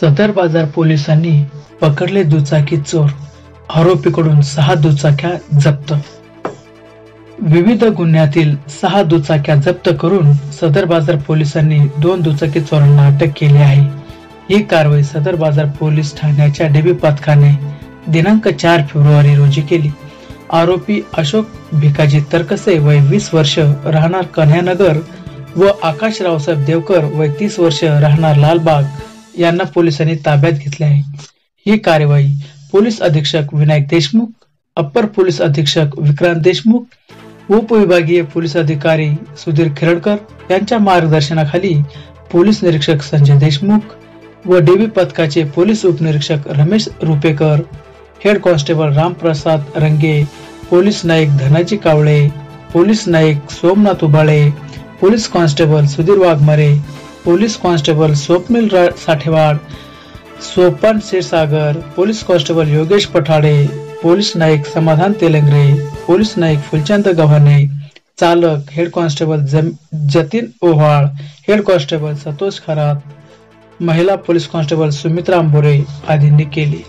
सदर बाजार पोलिसांनी पकडले दुचाकी चोर, आरोपीकडून 6 दुचाक्या जप्त। विविध गुन्ह्यातील 6 दुचाक्या जप्त करून सदर बाजार पोलिसांनी 2 दुचाकी चोरांना अटक केली आहे। ही कारवाई सदर बाजार पोलीस ठाण्याच्या डीबी पथकाने दिनांक 4 फेब्रुवारी रोजी केली। आरोपी अशोक भिकाजी तरकसे वय 20 वर्ष राहणार कन्हैयानगर व आकाश रावसाहेब देवकर वय 30 वर्ष राहणार लालबाग यांना पोलिसांनी ताब्यात घेतले आहे। ही कारवाई पोलीस अधीक्षक विनायक देशमुख, अप्पर पोलीस अधीक्षक विक्रांत देशमुख, उपविभागीय पोलीस अधिकारी सुधीर खिरडकर यांच्या मार्गदर्शनाखाली पोलीस निरीक्षक संजय देशमुख व डीबी पथकाचे पोलीस उपनिरीक्षक Ramesh Rupekar, head constable Ramprasad Range, police नाईक धनाजी कावळे, पोलीस नाईक Somnath Ubale, police constable Sudhir Waghmare, police constable Swapnil Sathewad, Sopan Kshirsagar, police constable Yogesh Pathade, police नाईक समाधान तेलंगरे, पोलीस नाईक फुलचंद गव्हाणे, चालक head constable Jatin Owal, head constable Santosh Kharat, महिला पोलीस कॉन्स्टेबल सुमित्रा अंबोरे आदींनी केली।